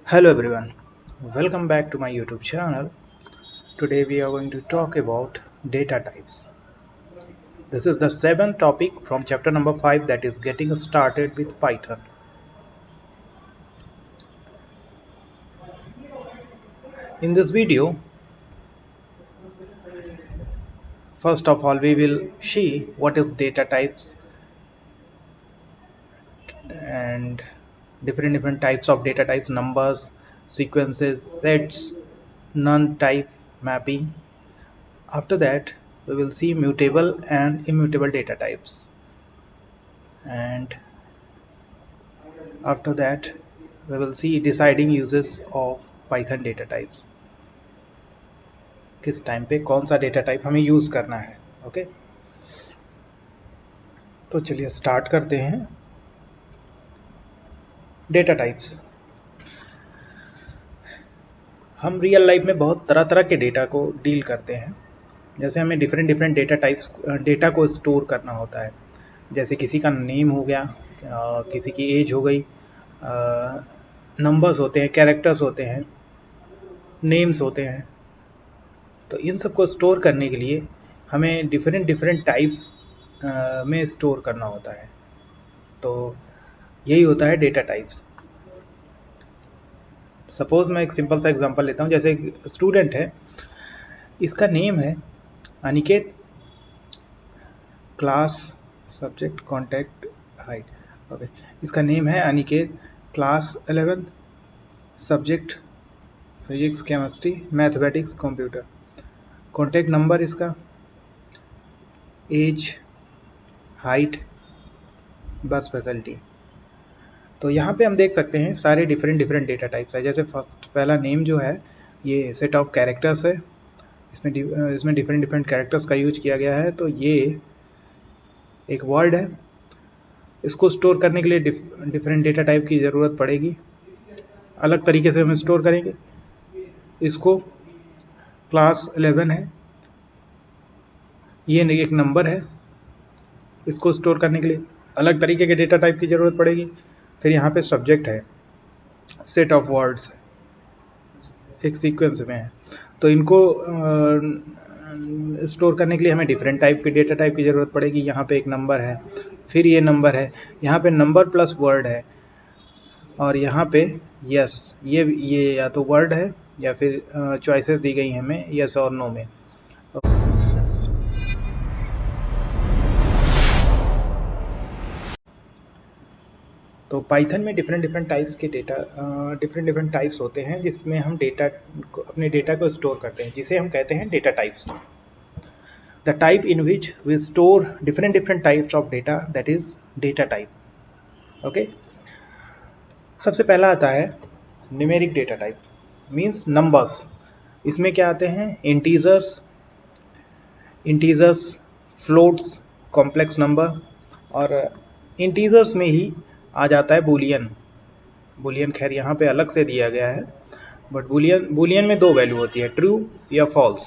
Hello everyone, welcome back to my YouTube channel. Today we are going to talk about data types. This is the seventh topic from chapter number 5, that is getting started with Python. In this video, first of all we will see what is data types and different types of data types, numbers, sequences, sets, none type, mapping. After that we will see mutable and immutable data types, and after that we will see deciding uses of Python data types, किस time पे कौन सा data type हमें use करना है. Okay, तो चलिए start करते हैं. Data types. हम रियल लाइफ में बहुत तरह तरह के डेटा को डील करते हैं. जैसे हमें डिफरेंट डेटा टाइप्स डेटा को स्टोर करना होता है. जैसे किसी का नेम हो गया, किसी की एज हो गई, नंबर्स होते हैं, कैरेक्टर्स होते हैं, नेम्स होते हैं. तो इन सब को स्टोर करने के लिए हमें डिफरेंट टाइप्स में स्टोर करना होता है. तो यही होता है डेटा टाइप्स. सपोज मैं एक सिंपल सा एग्जांपल लेता हूँ. जैसे एक स्टूडेंट है, इसका नेम है Aniket, class, subject, contact, height. Okay, इसका नेम है Aniket, class 11th, subject physics, chemistry, mathematics, computer. Contact number इसका, एज, हाइट, बस फैसिलिटी. तो यहाँ पे हम देख सकते हैं सारे डिफरेंट डेटा टाइप्स है. जैसे पहला नेम जो है ये सेट ऑफ कैरेक्टर्स है. इसमें डिफरेंट कैरेक्टर्स का यूज किया गया है. तो ये एक वर्ड है. इसको स्टोर करने के लिए डिफरेंट डेटा टाइप की ज़रूरत पड़ेगी. अलग तरीके से हम स्टोर करेंगे इसको. क्लास 11 है, ये एक नंबर है. इसको स्टोर करने के लिए अलग तरीके के डेटा टाइप की ज़रूरत पड़ेगी. फिर यहाँ पे सब्जेक्ट है, सेट ऑफ वर्ड्स एक सीक्वेंस में है. तो इनको स्टोर करने के लिए हमें डिफरेंट टाइप के डेटा टाइप की ज़रूरत पड़ेगी. यहाँ पे एक नंबर है, फिर ये नंबर है, यहाँ पे नंबर प्लस वर्ड है, और यहाँ पे यस, ये या तो वर्ड है या फिर चॉइसेस दी गई हैं हमें यस और नो में. तो पाइथन में डिफरेंट टाइप्स के डेटा डिफरेंट टाइप्स होते हैं जिसमें हम अपने डेटा को स्टोर करते हैं, जिसे हम कहते हैं data types. The type in which we store different types of data, that is data type. Okay, सबसे पहला आता है numeric data type, means numbers. इसमें क्या आते हैं? इंटीजर्स, फ्लोट्स, कॉम्प्लेक्स नंबर, और इंटीजर्स में ही आ जाता है बुलियन. खैर यहाँ पे अलग से दिया गया है, बट बुलियन में दो वैल्यू होती है, ट्रू या फॉल्स,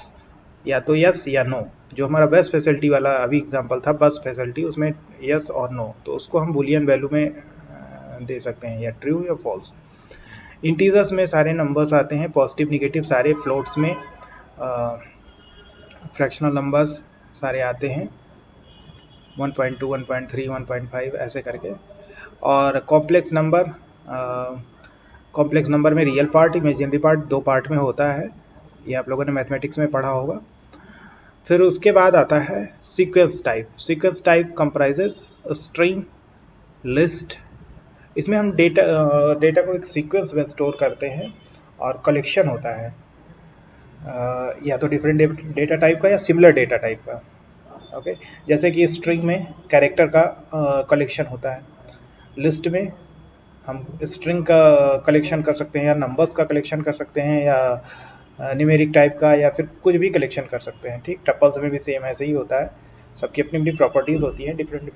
या तो यस या नो. जो हमारा बस फैसिलिटी वाला अभी एग्जांपल था, बस फैसिलिटी, उसमें यस और नो, तो उसको हम बुलियन वैल्यू में दे सकते हैं, या ट्रू या फॉल्स. इंटीजर्स में सारे नंबर्स आते हैं, पॉजिटिव निगेटिव सारे. फ्लोट्स में फ्रैक्शनल नंबर्स सारे आते हैं, 1.2, 1.3, 1.5 ऐसे करके. और कॉम्प्लेक्स नंबर में रियल पार्ट, इमेजिनरी पार्ट, दो पार्ट में होता है. ये आप लोगों ने मैथमेटिक्स में पढ़ा होगा. फिर उसके बाद आता है sequence type comprises string, list. इसमें हम डेटा को एक सीक्वेंस में स्टोर करते हैं, और कलेक्शन होता है या तो डिफरेंट डेटा टाइप का या सिमिलर डेटा टाइप का. ओके, जैसे कि स्ट्रिंग में कैरेक्टर का कलेक्शन होता है, लिस्ट में हम स्ट्रिंग का कलेक्शन कर सकते हैं, या नंबर्स का कलेक्शन कर सकते हैं, या न्यूमेरिक टाइप का, या फिर कुछ भी कलेक्शन कर सकते हैं. ठीक, टपल्स में भी सेम ऐसे ही होता है. सबकी अपनी अपनी प्रॉपर्टीज़ होती हैं. डिफरेंट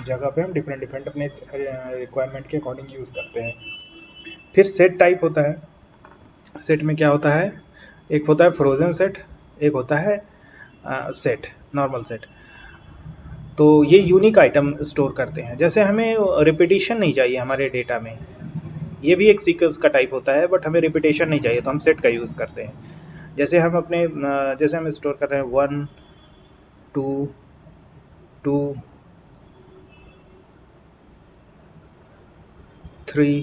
जगह पे हम डिफरेंट अपने रिक्वायरमेंट के अकॉर्डिंग यूज़ करते हैं. फिर सेट टाइप होता है. सेट में क्या होता है? एक होता है फ्रोजन सेट, एक होता है सेट, नॉर्मल सेट. तो ये यूनिक आइटम स्टोर करते हैं. जैसे हमें रिपीटिशन नहीं चाहिए हमारे डेटा में, ये भी एक सीक्वेंस का टाइप होता है, बट हमें रिपीटेशन नहीं चाहिए तो हम सेट का यूज़ करते हैं। जैसे हम अपने जैसे हम स्टोर कर रहे हैं 1 2 2 3,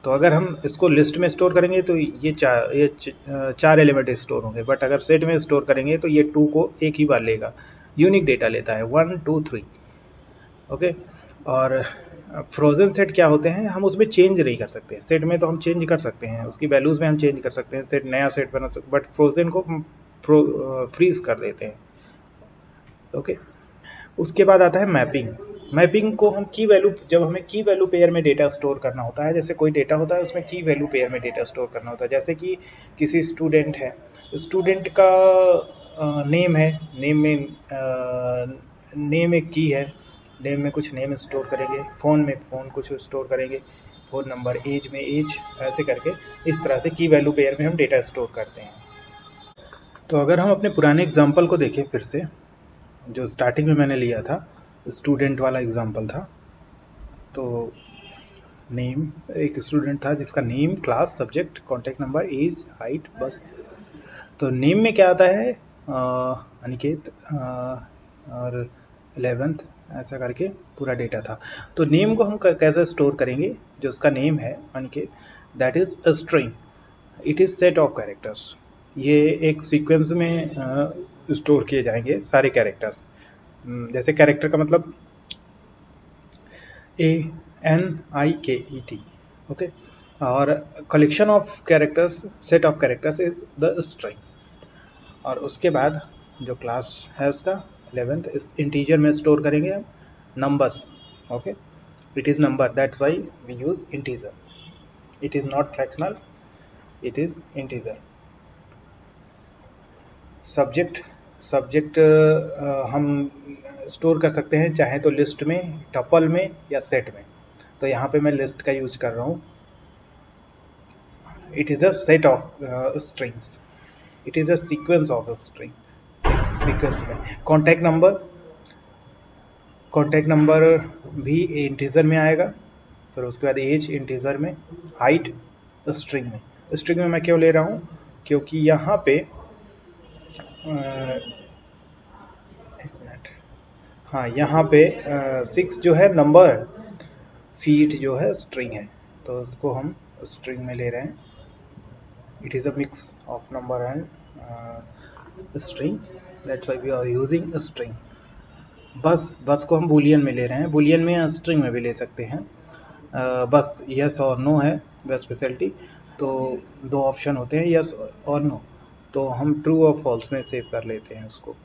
तो अगर हम इसको लिस्ट में स्टोर करेंगे तो चार एलिमेंट स्टोर होंगे, बट अगर सेट में स्टोर करेंगे तो ये 2 को एक ही बार लेगा, यूनिक डेटा लेता है 1 2 3। ओके। और फ्रोजन सेट क्या होते हैं, हम उसमें चेंज नहीं कर सकते। सेट में तो हम चेंज कर सकते हैं, उसकी वैल्यूज़ में हम चेंज कर सकते हैं, सेट नया सेट बना सकते, बट फ्रोजन को हम फ्रीज कर देते हैं। ओके। उसके बाद आता है मैपिंग। मैपिंग को हम की वैल्यू, जब हमें की वैल्यू पेयर में डेटा स्टोर करना होता है, जैसे कोई डेटा होता है उसमें की वैल्यू पेयर में डेटा स्टोर करना होता है, जैसे कि किसी स्टूडेंट है, स्टूडेंट का नेम है, नेम में नेम एक की है, नेम में कुछ नेम स्टोर करेंगे, फ़ोन में फ़ोन कुछ स्टोर करेंगे, फ़ोन नंबर, एज में एज, ऐसे करके इस तरह से की वैल्यू पेयर में हम डेटा स्टोर करते हैं। तो अगर हम अपने पुराने एग्जाम्पल को देखें फिर से, जो स्टार्टिंग में मैंने लिया था, स्टूडेंट वाला एग्जाम्पल था, तो नेम, एक स्टूडेंट था जिसका name, class, subject, contact number, age, height, बस। तो नेम में क्या आता है, अनिकेत, और 11th, ऐसा करके पूरा डेटा था। तो नेम को हम कैसे स्टोर करेंगे, जो उसका नेम है Aniket, that is a string, it is set of characters. ये एक सीक्वेंस में स्टोर किए जाएंगे सारे कैरेक्टर्स। जैसे कैरेक्टर का मतलब ANIKET, ओके। और collection of characters, set of characters is the string. और उसके बाद जो क्लास है उसका 11th, इस इंटीजर में स्टोर करेंगे हम numbers. Okay. It is number, that's why we use integer, it is not fractional, it is integer. Subject, subject हम स्टोर कर सकते हैं चाहे तो लिस्ट में, टपल में, या सेट में। तो यहाँ पे मैं लिस्ट का यूज कर रहा हूँ। It is a set of strings, it is a sequence of string, sequence में। कॉन्टैक्ट नंबर, कॉन्टैक्ट नंबर भी इंटीजर में आएगा, फिर उसके बाद एज इंटीजर में, हाइट स्ट्रिंग में। स्ट्रिंग में मैं क्यों ले रहा हूँ, क्योंकि यहाँ पे एक मिनट, हाँ, यहाँ पे 6 जो है नंबर, फीट जो है स्ट्रिंग है, तो उसको हम स्ट्रिंग में ले रहे हैं। It is a mix of number and string, that's why we are using string. बस को हम बूलियन में ले रहे हैं, बूलियन में या स्ट्रिंग में भी ले सकते हैं। बस यस और नो है बस स्पेशलिटी। तो दो ऑप्शन होते हैं, यस और नो, तो हम ट्रू और फॉल्स में सेव कर लेते हैं उसको।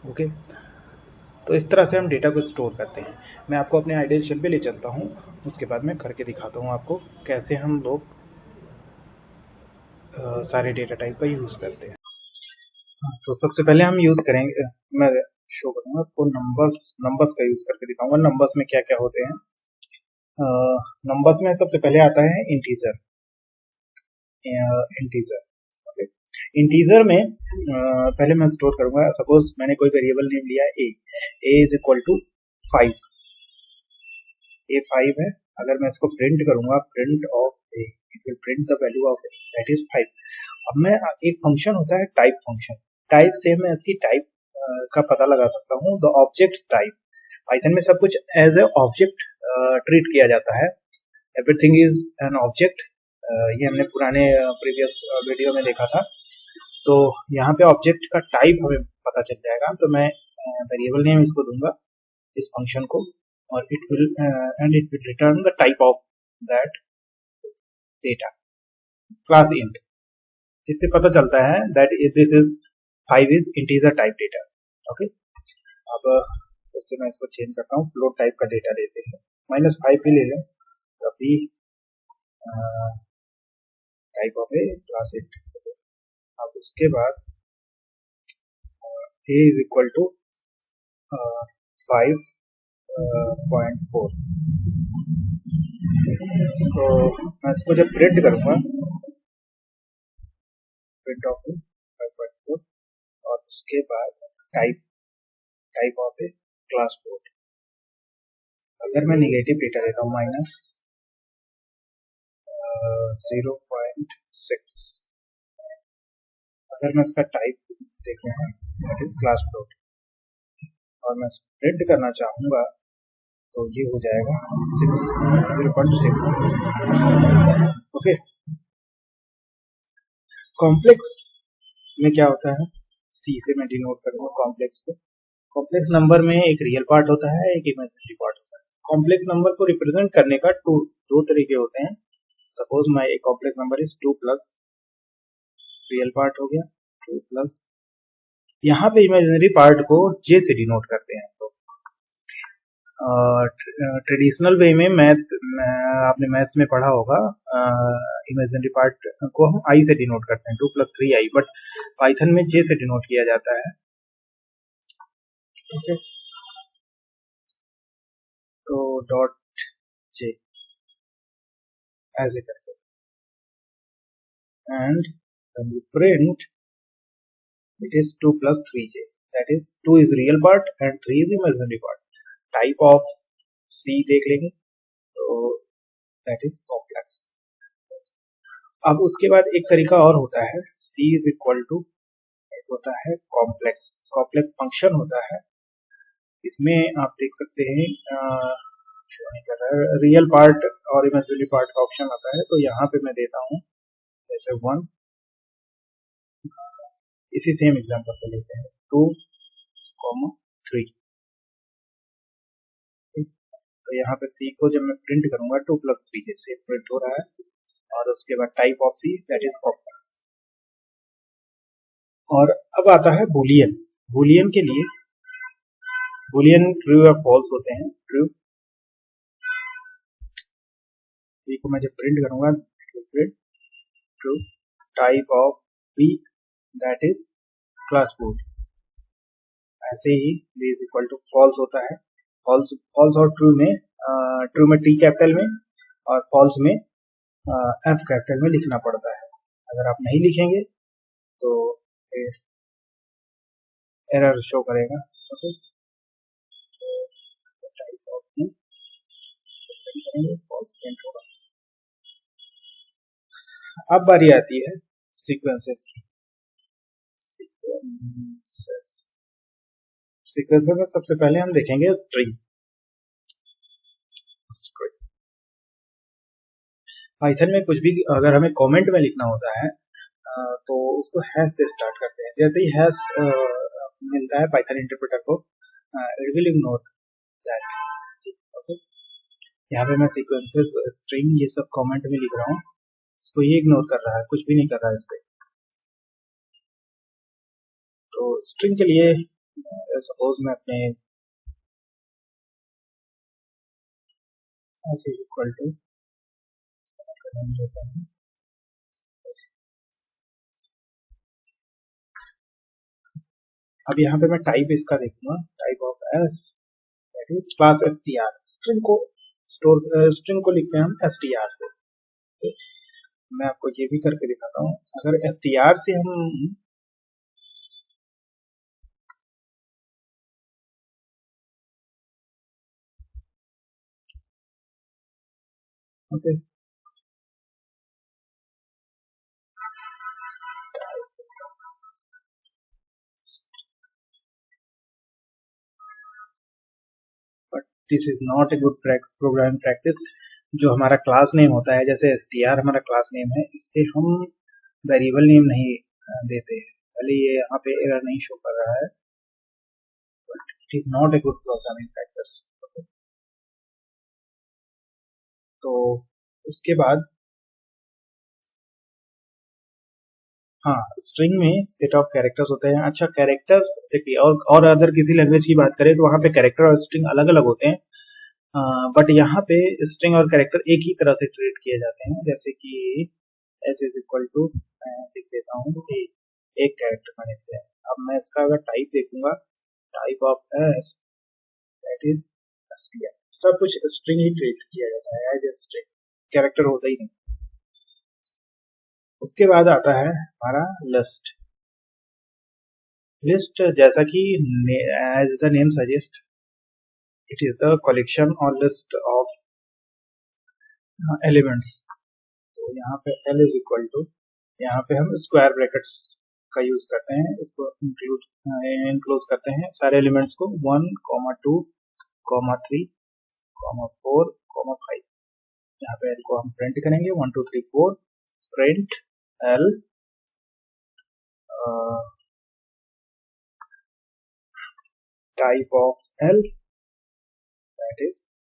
ओके। तो इस तरह से हम डेटा को स्टोर करते हैं। मैं आपको अपने आइडियल शेल पे ले चलता हूँ, उसके बाद मैं करके दिखाता हूँ आपको कैसे हम लोग सारे डेटा टाइप का यूज़ करते हैं। तो सबसे पहले हम यूज़ करेंगे, मैं शो करूँगा आपको नंबर्स, नंबर्स का यूज़ करके दिखाऊंगा। नंबर्स में क्या क्या होते हैं। नंबर्स में सबसे पहले आता है इंटीजर। Integer, okay. इंटीजर में पहले मैं स्टोर करूंगा, सपोज मैंने कोई वेरिएबल नेम लिया है ए इज इक्वल टू 5, ए 5 है। अगर मैं इसको प्रिंट करूंगा, print of A, it will print the value of A, that is 5। अब मैं, एक फंक्शन होता है टाइप फंक्शन, टाइप से मैं इसकी टाइप का पता लगा सकता हूँ, द ऑब्जेक्ट टाइप। पाइथन में सब कुछ एज ए ऑब्जेक्ट ट्रीट किया जाता है, एवरीथिंग इज एन ऑब्जेक्ट। ये हमने पुराने प्रीवियस वीडियो में देखा था। तो यहाँ पे ऑब्जेक्ट का टाइप हमें पता चल जाएगा, तो मैं वेरिएबल नेम इसको दूंगा, इस फंक्शन को, और it will return the type of that data, class int, जिससे पता चलता है that this is 5 is integer type data. Okay. अब उससे मैं इसको चेंज करता हूँ, फ्लोट टाइप का डेटा देते हैं, -5 भी ले लें तभी type of A class int. अब उसके बाद a इज इक्वल टू 5.4। तो मैं इसको जब प्रिंट करूंगा, प्रिंट ऑफ 5.4, और उसके बाद type, type of A class float. अगर मैं निगेटिव डेटा देता हूँ, माइनस 0.6। अगर मैं इसका टाइप देखूंगा दैट इज क्लास फ्लोट और मैं प्रिंट करना चाहूंगा तो ये हो जाएगा 0.6। ओके, कॉम्प्लेक्स में क्या होता है, सी से मैं डिनोट करूंगा कॉम्प्लेक्स को। कॉम्प्लेक्स नंबर में एक रियल पार्ट होता है, एक इमेजिनरी पार्ट होता है। कॉम्प्लेक्स नंबर को रिप्रेजेंट करने का दो तरीके होते हैं। सपोज माय एक complex number is 2 plus real part हो गया 2 प्लस, यहाँ पे इमेजिनरी पार्ट को जे से डिनोट करते हैं। तो ट्रेडिशनल वे में आपने मैथ्स में पढ़ा होगा, इमेजिनरी पार्ट को हम आई से डिनोट करते हैं 2 + 3i, बट पाइथन में जे से डिनोट किया जाता है। ओके, तो डॉट जे ऐसे करके, and when you print it is 2 + 3j, that is 2 is real part and 3 is imaginary part। Type of C देख लेंगे तो that is complex। अब उसके बाद एक तरीका और होता है, c is equal to होता है कॉम्प्लेक्स। कॉम्प्लेक्स फंक्शन होता है, इसमें आप देख सकते हैं रियल पार्ट और इमेजिनरी पार्ट का ऑप्शन आता है। तो यहाँ पे मैं देता हूँ जैसे 1, इसी सेम एग्जांपल को लेते हैं 2, 3। तो यहाँ पे सी को जब मैं प्रिंट करूंगा 2 + 3 जैसे प्रिंट हो रहा है, और उसके बाद type of see that is complex. और अब आता है बूलियन। बूलियन के लिए बूलियन ट्रू या फॉल्स होते हैं। ट्रू को मैं जब प्रिंट करूंगा print true, type of B that is class bool. ऐसे ही B is equal to false होता है। फॉल्स और ट्रू में टी कैपिटल में और फॉल्स में एफ कैपिटल में लिखना पड़ता है। अगर आप नहीं लिखेंगे तो एरर शो करेगा। Okay, type of B false print होगा। अब बारी आती है सीक्वेंसेस की। सीक्वेंसेस में सबसे पहले हम देखेंगे स्ट्रिंग। पाइथन में कुछ भी अगर हमें कमेंट में लिखना होता है तो उसको हैश से स्टार्ट करते हैं। जैसे ही हैश मिलता है पाइथन इंटरप्रेटर को, it will ignore that. Okay, यहाँ पे मैं सीक्वेंसेस, स्ट्रिंग, ये सब कमेंट में लिख रहा हूँ, इसको ये इग्नोर कर रहा है, कुछ भी नहीं कर रहा है इस पे। तो स्ट्रिंग के लिए सपोज मैं अपने s इज इक्वल टू लेता हूँ, अब यहाँ पे मैं टाइप इसका देखूंगा, type of S that is class str। String को लिखते हैं हम str से। मैं आपको ये भी करके दिखाता हूँ। अगर str से हम okay but this is not a good programming practice. जो हमारा क्लास नेम होता है, जैसे str हमारा क्लास नेम है, इससे हम वेरिएबल नेम नहीं देते। पहले ये यहाँ पे एरर नहीं शो कर रहा है, but it is not a good programming practice. तो उसके बाद हाँ, स्ट्रिंग में सेट ऑफ कैरेक्टर्स होते हैं। अच्छा, कैरेक्टर्स देखिए, और अदर किसी लैंग्वेज की बात करें तो वहाँ पे कैरेक्टर और स्ट्रिंग अलग अलग होते हैं, बट यहाँ पे स्ट्रिंग और कैरेक्टर एक ही तरह से ट्रीट किए जाते हैं। जैसे कि s इज इक्वल टू लिख देता हूँ एक कैरेक्टर का लिखते हैं। अब मैं इसका अगर टाइप देखूंगा, type of s that is str, सब कुछ स्ट्रिंग ही ट्रीट किया जाता है एज ए स्ट्रिंग, कैरेक्टर होता ही नहीं। उसके बाद आता है हमारा लिस्ट। लिस्ट जैसा कि as the name suggest, it is the collection और लिस्ट ऑफ एलिमेंट्स। तो तो यहाँ पे L इज इक्वल टू, यहाँ पे हम स्क्वायर ब्रैकेट्स का यूज करते हैं, इसको इंक्लोज करते हैं सारे एलिमेंट्स को 1, 2, 3, 4, 5। यहाँ पे L को हम प्रिंट करेंगे 1 2 3 4 print L type of L, that is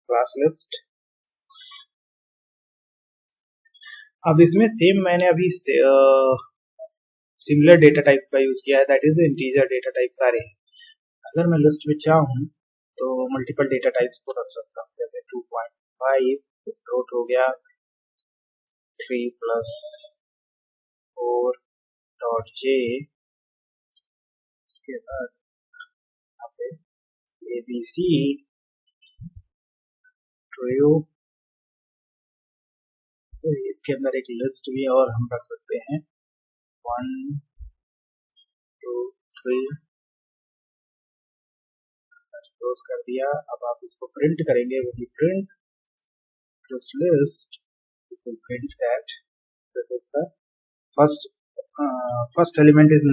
class list। अब इसमें सेम मैंने अभी सिमिलर डेटा टाइप का यूज किया है, that is integer data type सारे हैं। अगर मैं लिस्ट में चाहूँ तो मल्टीपल डेटा टाइप्स को रख सकता हूँ, जैसे 2.5 फ्लोट हो गया, 3 + 4.j, इसके बाद यहाँ पे ABC ट्रू, इसके अंदर एक लिस्ट भी और हम रख सकते हैं 1 2 3, क्लोज कर दिया। अब आप इसको प्रिंट करेंगे, वो भी print this list, print that this is the first element is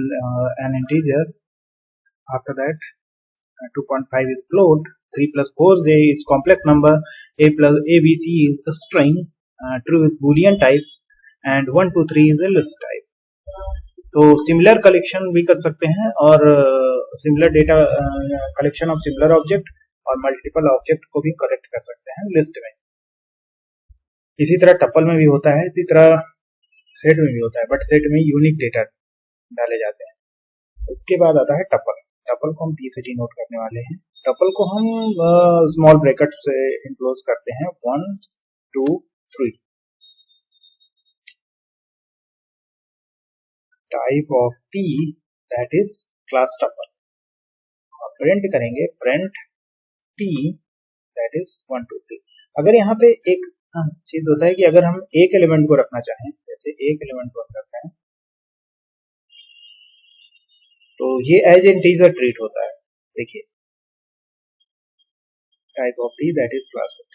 an integer, after that 2.5 is float, 3 + 4j is complex number, a plus abc is a string, true is boolean type, and 1 2 3 is a list type। तो similar collection भी कर सकते हैं और similar data collection of similar object और multiple object को भी collect कर सकते हैं लिस्ट में। इसी तरह टपल में भी होता है, इसी तरह सेट में भी होता है, बट सेट में यूनिक डेटा डाले जाते हैं। उसके बाद आता है टपल। टपल को हम टी से डिनोट करने वाले हैं। टपल को हम स्मॉल ब्रैकेट से इनक्लोज करते हैं 1 2 3। Type of T that is class tuple, और प्रिंट करेंगे प्रिंट टी दैट इज 1 2 3। अगर यहाँ पे एक चीज होता है कि अगर हम एक एलिमेंट को रखना चाहें, जैसे एक एलिमेंट को रखते हैं तो ये एज इंटीजर ट्रीट होता है। देखिए type of T that is class T.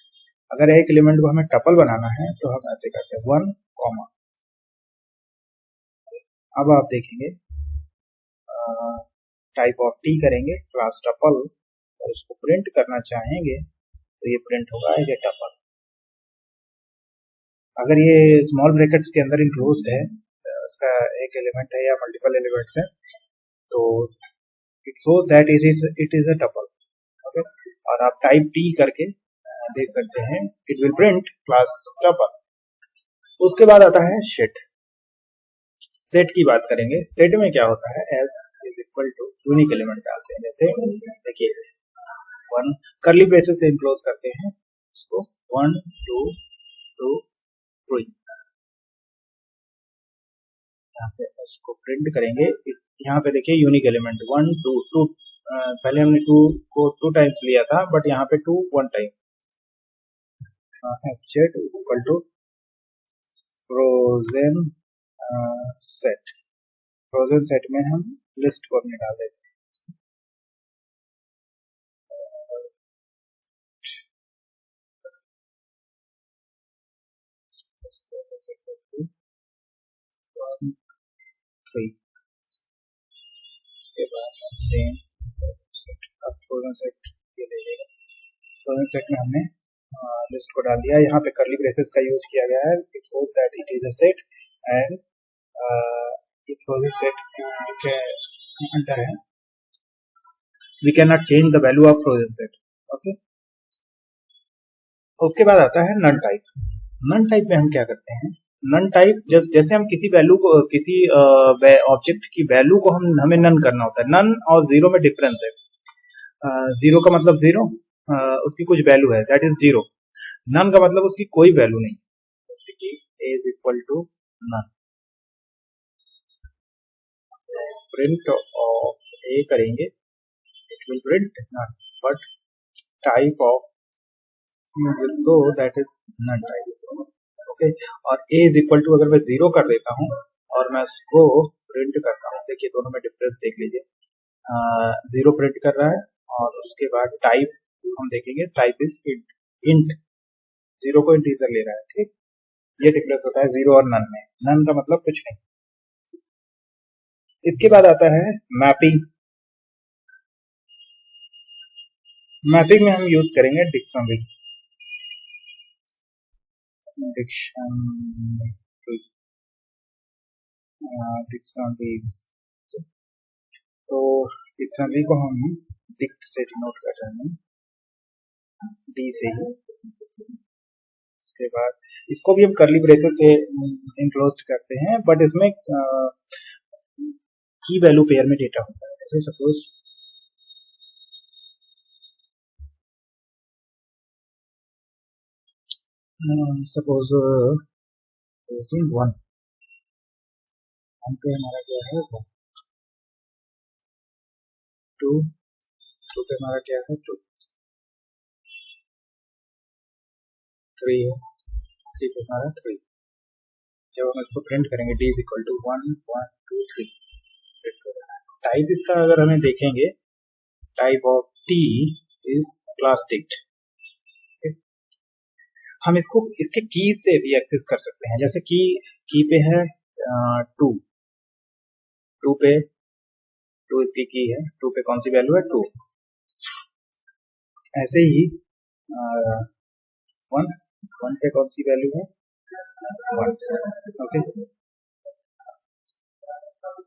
अगर एक एलिमेंट को हमें टपल बनाना है तो हम ऐसे करते हैं 1 कॉमा। अब आप देखेंगे टाइप ऑफ टी करेंगे क्लास टपल और उसको प्रिंट करना चाहेंगे तो ये प्रिंट होगा एज ए टपल। अगर ये स्मॉल ब्रैकेट्स के अंदर इंक्लोज्ड है, उसका एक एलिमेंट है या मल्टीपल एलिमेंट्स है, तो it shows that it is a tuple. Okay, और आप टाइप टी करके देख सकते हैं it will print class tuple. उसके बाद आता है सेट। सेट की बात करेंगे। सेट में क्या होता है, S is equal to unique element डालते हैं। जैसे देखिए 1 कर्ली ब्रेसेस से इनक्लोज करते हैं इसको 1 2 2 3। यहाँ पे एस को प्रिंट करेंगे। यहाँ पे देखिए यूनिक एलिमेंट 1 2 2, पहले हमने 2 को 2 टाइम्स लिया था, बट यहाँ पे 2 1 time. FZ equal to frozen set. Frozen set में हम लिस्ट को अपने डाल देते हैं। उसके बाद हम सेम सेट, अब फ्रोजन सेट ये ले लेगा। फ्रोजन सेट में हमने लिस्ट को डाल दिया। यहाँ पे कर्ली ब्रेसेस का यूज किया गया है, it shows that it is a set and ये फ्रोजन सेट के अंदर है, we can not change the value of frozen set. Okay, उसके बाद आता है नन टाइप। नन टाइप में हम क्या करते हैं, नन टाइप जैसे हम किसी वैल्यू को, किसी ऑब्जेक्ट की वैल्यू को हमें नन करना होता है। नन और जीरो में डिफरेंस है। जीरो का मतलब जीरो, उसकी कुछ वैल्यू है दैट इज जीरो। नन का मतलब उसकी कोई वैल्यू नहीं, जैसे कि a is equal to none. Print of a करेंगे it will print none, but type of will show that is none type। Okay, और a इज इक्वल टू अगर मैं जीरो कर देता हूँ और मैं उसको प्रिंट करता हूँ, देखिए दोनों में डिफरेंस देख लीजिए। जीरो प्रिंट कर रहा है और उसके बाद टाइप हम देखेंगे टाइप इज इंट, जीरो को इंटीजर ले रहा है। ठीक, ये डिफरेंस होता है जीरो और नन में। नन का मतलब कुछ नहीं। इसके बाद आता है मैपिंग। मैपिंग में हम यूज करेंगे डिक्शनरी। डिक्शनरीज। तो डिक्शनरी को हम डिक्ट से डिनोट कर रहे हैं, डी से ही। उसके बाद इसको भी हम कर्ली ब्रेसेस से इनक्लोज करते हैं, बट इसमें की वैल्यू पेयर में डेटा होता है। जैसे सपोज वन पे हमारा क्या है, टू पे हमारा क्या है, टू, थ्री है, थ्री पे हमारा थ्री। जब हम इसको प्रिंट करेंगे D is equal to 1 1 2 3, type इसका अगर हमें देखेंगे, type of T is class dict. हम इसको इसके की से भी एक्सेस कर सकते हैं। जैसे की पे है टू पे, टू इसकी की है, टू पे कौन सी वैल्यू है, टू। ऐसे ही वन पे कौन सी वैल्यू है, वन। ओके,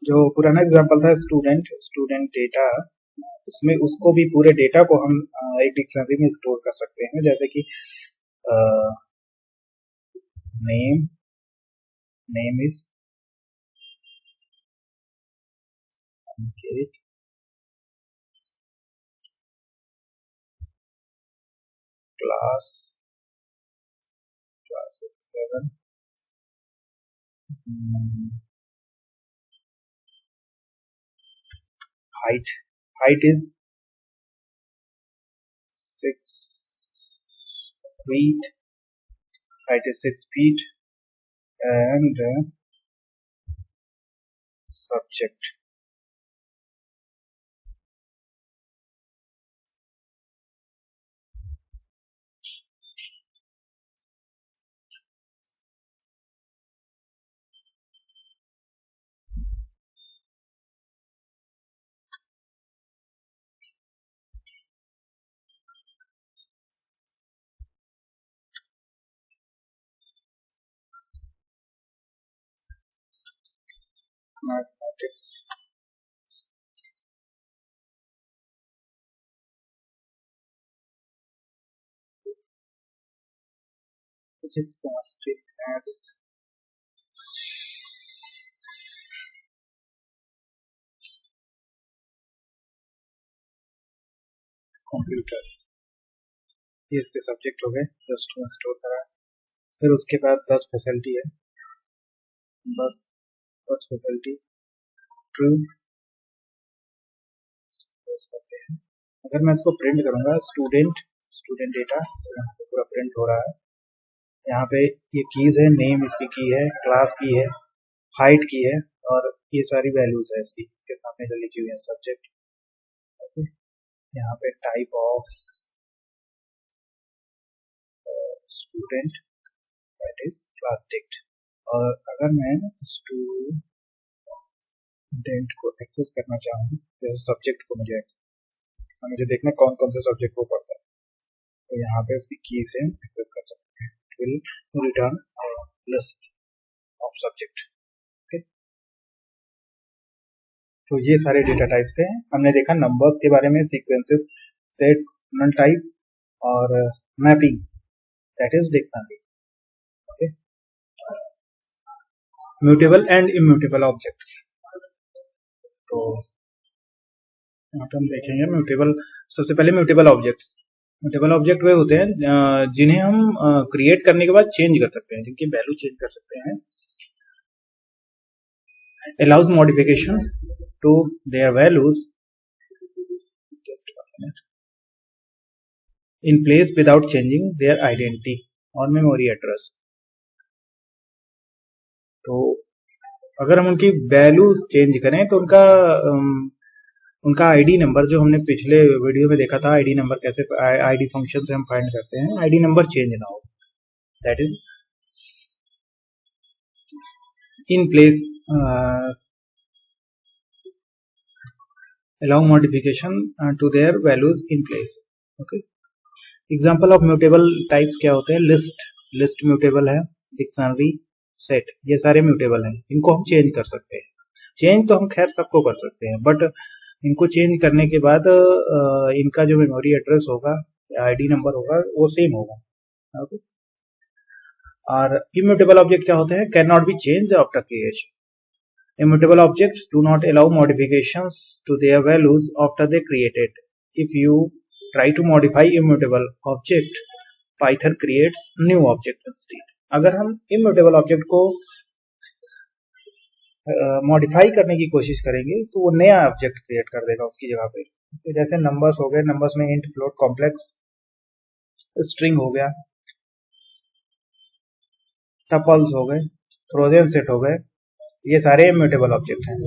जो पुराना एग्जांपल था स्टूडेंट डेटा, उसमें उसको भी पूरे डेटा को हम एक डिक्शनरी में स्टोर कर सकते हैं। जैसे कि name is Ankit, class 7, height is 6 feet, height is 6 feet, and subject mathematics. Physics, chemistry, maths, computer, ये इसके सब्जेक्ट हो गए। जस्ट में स्टोर करा। फिर उसके बाद 10 फैसिलिटी है, बस 10 फैसिलिटी ट्रू करते हैं। अगर मैं इसको प्रिंट करूंगा स्टूडेंट डेटा, तो यहाँ पे पूरा प्रिंट हो रहा है। यहाँ पे ये कीज है, नेम इसकी की है, क्लास की है, हाइट की है, और ये सारी वैल्यूज है इसकी, इसके सामने जो लिखी हुई है सब्जेक्ट। ओके, यहाँ पे type of student that is class dict. और अगर मैं स्टूडेंट को एक्सेस करना चाहूँ, जैसे सब्जेक्ट को मुझे देखना कौन कौन से सब्जेक्ट को पढ़ता है, तो यहाँ पे उसकी कीज है, एक्सेस कर सकते हैं। It will return list of subject. Okay, तो ये सारे डेटा टाइप्स थे। हमने देखा नंबर्स के बारे में, सीक्वेंसेस, सेट्स, नल टाइप, और mapping that is dictionary. Okay, mutable and immutable objects. तो यहाँ पे हम देखेंगे म्यूटेबल। सबसे पहले म्यूटेबल ऑब्जेक्ट वे होते हैं जिन्हें हम क्रिएट करने के बाद चेंज कर सकते हैं, जिनकी वैल्यू चेंज कर सकते हैं। allows modification to their values in place without changing their identity or memory address। तो अगर हम उनकी वैल्यूज चेंज करें तो उनका आईडी नंबर, जो हमने पिछले वीडियो में देखा था, आईडी नंबर कैसे आईडी फंक्शन से हम फाइंड करते हैं, आईडी नंबर चेंज ना हो, that is in place, allow modification to their values in place. Okay. Example of mutable types क्या होते हैं? लिस्ट म्यूटेबल है, डिक्शनरी, सेट, ये सारे म्यूटेबल हैं। इनको हम चेंज कर सकते हैं। चेंज तो हम खैर सबको कर सकते हैं, बट इनको चेंज करने के बाद इनका जो मेमोरी एड्रेस होगा, आईडी नंबर होगा, वो सेम होगा। ओके। और इम्यूटेबल ऑब्जेक्ट क्या होते हैं? Can not be change after creation. Immutable objects do not allow modifications to their values after they created. If you try to modify immutable object, Python creates new object instead. अगर हम immutable object को modify करने की कोशिश करेंगे तो वो नया ऑब्जेक्ट क्रिएट कर देगा उसकी जगह पे। जैसे नंबर्स हो गए, नंबर्स में इंट, फ्लोट, कॉम्प्लेक्स, स्ट्रिंग हो गया, टपल्स हो गए, फ्रोजन सेट हो गए, ये सारे इम्यूटेबल ऑब्जेक्ट हैं।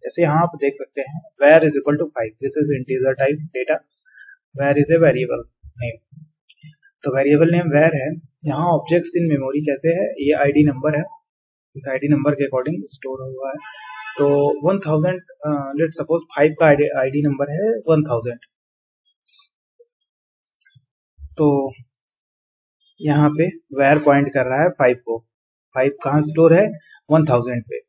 जैसे यहाँ आप देख सकते हैं where is equal to 5, this is integer type data, where is a variable name, तो वेरिएबल नेम where है। यहाँ ऑब्जेक्ट्स इन मेमोरी कैसे है? ये आईडी नंबर है, इस आईडी नंबर के अकॉर्डिंग स्टोर हुआ है। तो 1000, लेट सपोज 5 का आईडी नंबर है 1000, तो यहाँ पे where पॉइंट कर रहा है 5 को। 5 कहाँ स्टोर है? 1000 पे।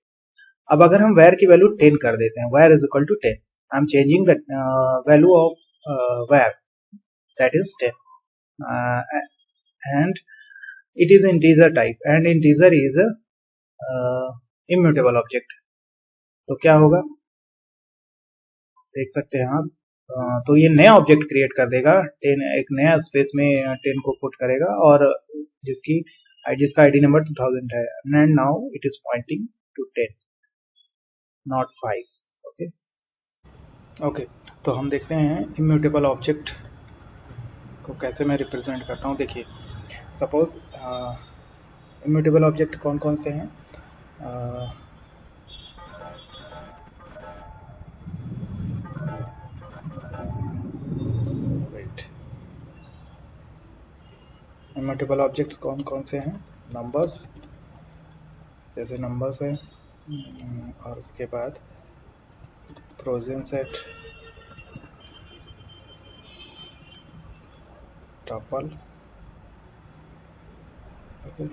अब अगर हम where की वैल्यू 10 कर देते हैं, where is equal to 10, I am changing the value of where, that is 10, and it is integer type and integer is immutable object। तो क्या होगा देख सकते हैं आप। तो ये नया ऑब्जेक्ट क्रिएट कर देगा 10, एक नया स्पेस में 10 को पुट करेगा, और जिसका आईडी नंबर 2000 है, and now it is pointing to 10 not 5। Okay, तो हम देखते हैं इम्यूटेबल ऑब्जेक्ट को कैसे मैं रिप्रेजेंट करता हूँ। देखिए सपोज इम्यूटेबल ऑब्जेक्ट कौन कौन से हैं? वेट, इम्यूटेबल ऑब्जेक्ट्स कौन कौन से हैं? नंबर्स, जैसे नंबर्स है, और उसके बाद फ्रोजन सेट, टपल, ओके,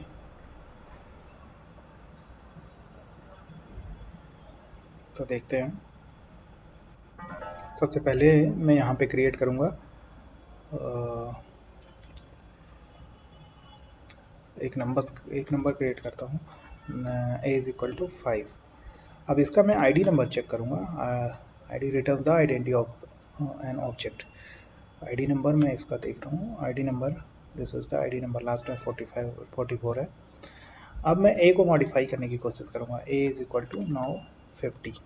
तो देखते हैं। सबसे पहले मैं यहाँ पे क्रिएट करूँगा एक नंबर क्रिएट करता हूँ, a इज इक्वल टू 5। अब इसका मैं आईडी नंबर चेक करूँगा। ID returns the identity of an object. ID number मैं इसका देख रहा हूँ, ID number, this is the ID number, last में 44 है। अब मैं a को मॉडिफाई करने की कोशिश करूँगा। a is equal to now 50।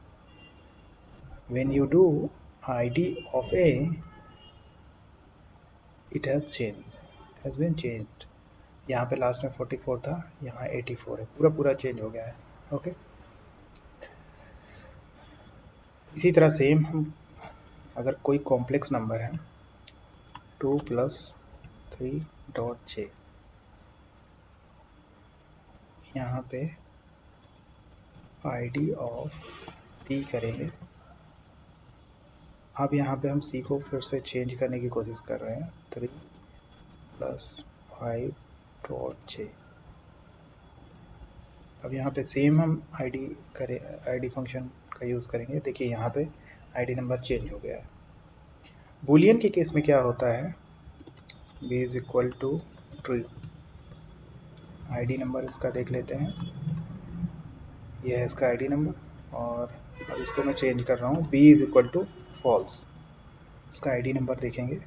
When you do ID of a, it has been changed. यहाँ पे लास्ट में 44 था, यहाँ 84 है, पूरा चेंज हो गया है। ओके, इसी तरह सेम हम अगर कोई कॉम्प्लेक्स नंबर है 2 + 3.j, यहाँ पे आईडी ऑफ p करेंगे। अब यहाँ पे हम c को फिर से चेंज करने की कोशिश कर रहे हैं, 3 + 5.j। अब यहाँ पे सेम हम आईडी फंक्शन का यूज़ करेंगे। देखिए यहाँ पे आईडी नंबर चेंज हो गया है। बूलियन के केस में क्या होता है? b is equal to true. ID number इसका देख लेते हैं, यह है इसका आईडी नंबर, और अब इसको मैं चेंज कर रहा हूँ, b is equal to false. इसका आईडी नंबर देखेंगे,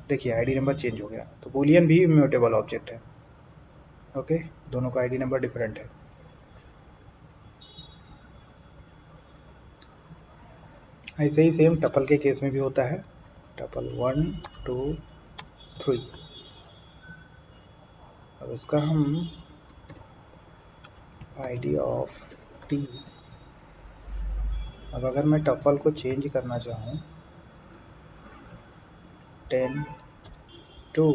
देखिए आईडी नंबर चेंज हो गया। तो बूलियन भी इम्यूटेबल ऑब्जेक्ट है। ओके, दोनों का आईडी नंबर डिफरेंट है। ऐसे ही सेम टपल के केस में भी होता है, टपल 1 2 3। अब इसका हम आईडी ऑफ t, अब अगर मैं टपल को चेंज करना चाहूँ 10 2,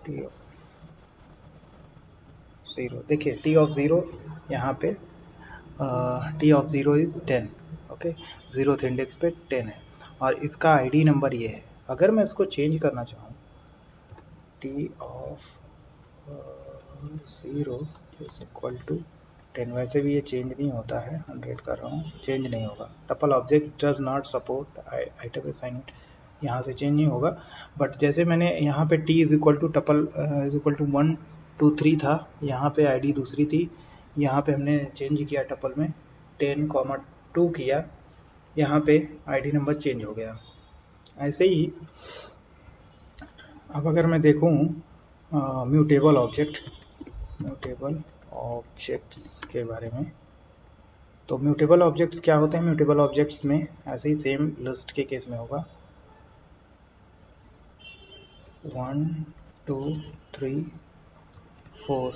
टी ऑफ 0, देखिए टी ऑफ 0 यहाँ पे T of 0 is 10, okay, 0th index पे 10 है और इसका आईडी नंबर ये है। अगर मैं इसको चेंज करना चाहूँ, T of 0 is equal to 10, वैसे भी ये चेंज नहीं होता है, 100 कर रहा हूँ, चेंज नहीं होगा। Tuple object does not support item assignment, यहाँ से चेंज नहीं होगा। बट जैसे मैंने यहाँ पे t is equal to tuple is equal to 1 2 3 था, यहाँ पे आईडी दूसरी थी, यहाँ पे हमने चेंज किया टपल में 10,2 किया, यहाँ पे आईडी नंबर चेंज हो गया। ऐसे ही अब अगर मैं देखूँ म्यूटेबल ऑब्जेक्ट्स के बारे में, तो म्यूटेबल ऑब्जेक्ट्स क्या होते हैं? म्यूटेबल ऑब्जेक्ट्स में ऐसे ही सेम लिस्ट के केस में होगा 1 2 3 4,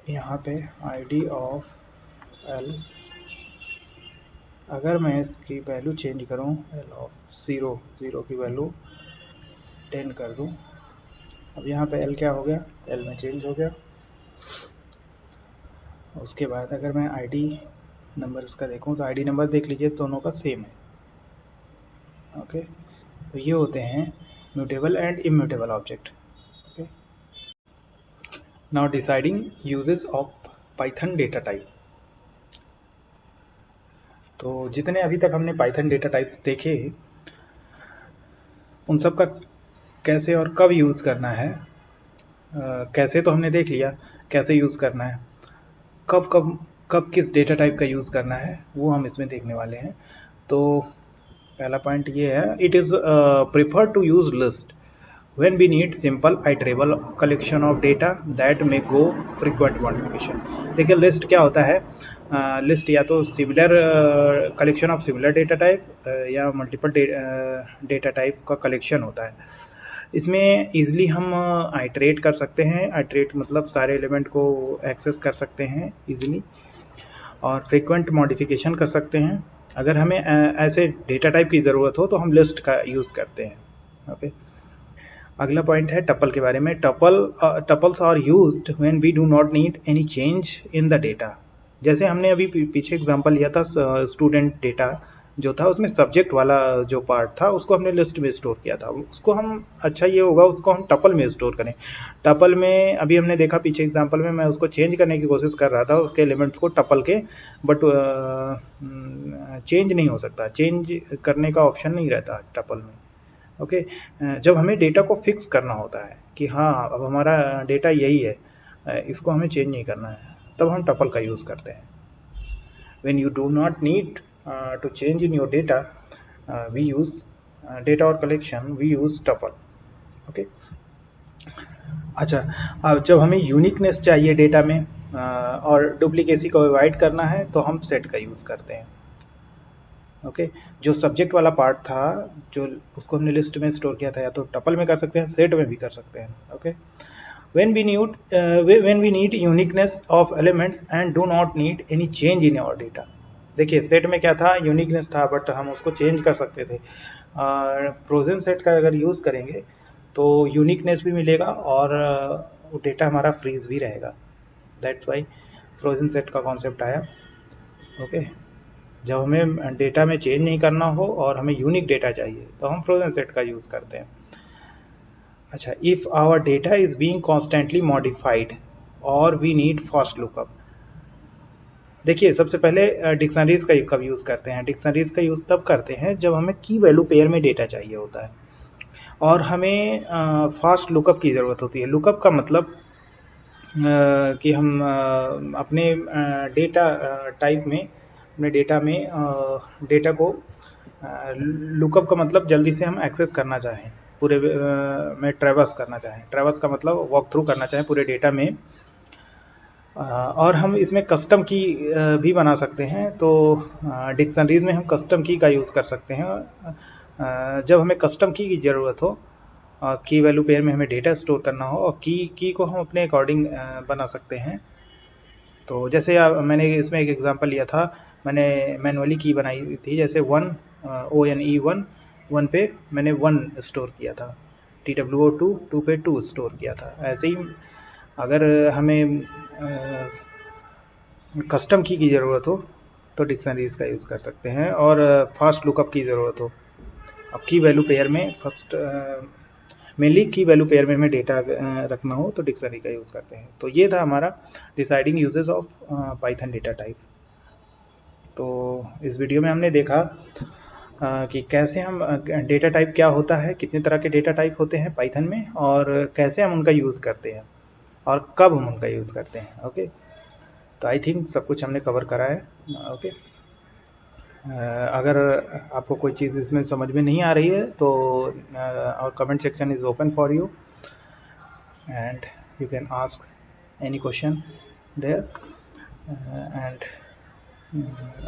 यहाँ पे id ऑफ l, अगर मैं इसकी वैल्यू चेंज करूँ l ऑफ 0 की वैल्यू 10 कर दूँ, अब यहाँ पे l क्या हो गया, l में चेंज हो गया। उसके बाद अगर मैं id नंबर इसका देखूँ तो id नंबर देख लीजिए दोनों का सेम है, ओके। तो ये होते हैं mutable and immutable object, okay. Now deciding uses of Python data type. तो जितने अभी तक हमने पाइथन डेटा टाइप्स देखे, उन सब का कैसे और कब यूज़ करना है, कैसे तो हमने देख लिया, कैसे यूज़ करना है, कब किस डेटा टाइप का यूज़ करना है वो हम इसमें देखने वाले हैं। तो पहला पॉइंट ये है, it is prefer to use list when we need simple iterable collection of data that may go frequent modification। देखिए लिस्ट क्या होता है, लिस्ट या तो similar collection of similar data type या मल्टीपल डेटा टाइप का कलेक्शन होता है। इसमें इजीली हम आइटरेट कर सकते हैं, आइटरेट मतलब सारे एलिमेंट को एक्सेस कर सकते हैं इजीली, और फ्रीक्वेंट मॉडिफिकेशन कर सकते हैं। अगर हमें ऐसे डेटा टाइप की ज़रूरत हो तो हम लिस्ट का यूज़ करते हैं, ओके। अगला पॉइंट है टपल के बारे में। Tuples are used when we do not need any change in the data. जैसे हमने अभी पीछे एग्जांपल लिया था स्टूडेंट डेटा जो था, उसमें सब्जेक्ट वाला जो पार्ट था उसको हमने लिस्ट में स्टोर किया था, उसको हम अच्छा ये होगा उसको हम टपल में स्टोर करें। टपल में अभी हमने देखा पीछे एग्जांपल में, मैं उसको चेंज करने की कोशिश कर रहा था उसके एलिमेंट्स को टपल के, बट चेंज नहीं हो सकता, चेंज करने का ऑप्शन नहीं रहता टपल में, ओके। जब हमें डेटा को फिक्स करना होता है कि हाँ अब हमारा डेटा यही है, इसको हमें चेंज नहीं करना है, तब हम टपल का यूज़ करते हैं। When you do not need to change in your data, we use data or collection, we use tuple, okay। अच्छा, अब जब हमें यूनिकनेस चाहिए डेटा में और डुप्लीकेसी को अवॉइड करना है तो हम सेट का यूज़ करते हैं, ओके। जो सब्जेक्ट वाला पार्ट था जो उसको हमने लिस्ट में स्टोर किया था, या तो टपल में कर सकते हैं, सेट में भी कर सकते हैं, okay. when we need uniqueness of elements and do not need any change in our data। देखिए सेट में क्या था, यूनिकनेस था बट हम उसको चेंज कर सकते थे। फ्रोजन सेट का अगर यूज़ करेंगे तो यूनिकनेस भी मिलेगा और वो डेटा हमारा फ्रीज भी रहेगा। दैट्स वाई फ्रोजन सेट का कॉन्सेप्ट आया, ओके। जब हमें डेटा में चेंज नहीं करना हो और हमें यूनिक डेटा चाहिए तो हम फ्रोजन सेट का यूज़ करते हैं। अच्छा, if our data is being constantly modified और वी नीड फास्ट लुकअप। देखिए सबसे पहले डिक्शनरीज का कब यूज़ करते हैं, डिक्शनरीज का यूज़ तब करते हैं जब हमें की वैल्यू पेयर में डेटा चाहिए होता है और हमें फास्ट लुकअप की ज़रूरत होती है। लुकअप का मतलब कि हम अपने डेटा टाइप में, अपने डेटा में डेटा को लुकअप का मतलब जल्दी से हम एक्सेस करना चाहें, पूरे में ट्रैवर्स करना चाहें, ट्रैवर्स का मतलब वॉक थ्रू करना चाहें पूरे डेटा में, और हम इसमें कस्टम की भी बना सकते हैं। तो डिक्शनरीज में हम कस्टम की का यूज़ कर सकते हैं जब हमें कस्टम की ज़रूरत हो, की वैल्यू पेयर में हमें डेटा स्टोर करना हो और की को हम अपने अकॉर्डिंग बना सकते हैं। तो जैसे मैंने इसमें एक एग्जांपल लिया था, मैंने मैनुअली की बनाई थी, जैसे 1 ONE 1 पे मैंने 1 स्टोर किया था, TWO2 2 पे 2 स्टोर किया था। ऐसे ही अगर हमें कस्टम की ज़रूरत हो तो डिक्शनरीज का यूज़ कर सकते हैं, और फास्ट लुकअप की ज़रूरत हो, अब की वैल्यू पेयर में फर्स्ट मेनली की वैल्यू पेयर में हमें डेटा रखना हो तो डिक्शनरी का यूज़ करते हैं। तो ये था हमारा deciding uses of Python data type. तो इस वीडियो में हमने देखा कि कैसे हम डेटा टाइप क्या होता है, कितने तरह के डेटा टाइप होते हैं पाइथन में, और कैसे हम उनका यूज़ करते हैं और कब हम उनका यूज़ करते हैं। ओके, तो आई थिंक सब कुछ हमने कवर करा है। ओके, अगर आपको कोई चीज़ इसमें समझ में नहीं आ रही है तो और comment section is open for you and you can ask any question there. And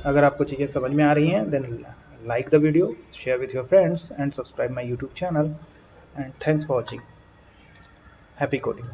अगर आपको चीज़ें समझ में आ रही हैं then like the video, share with your friends and subscribe my YouTube channel, and thanks for watching. Happy coding.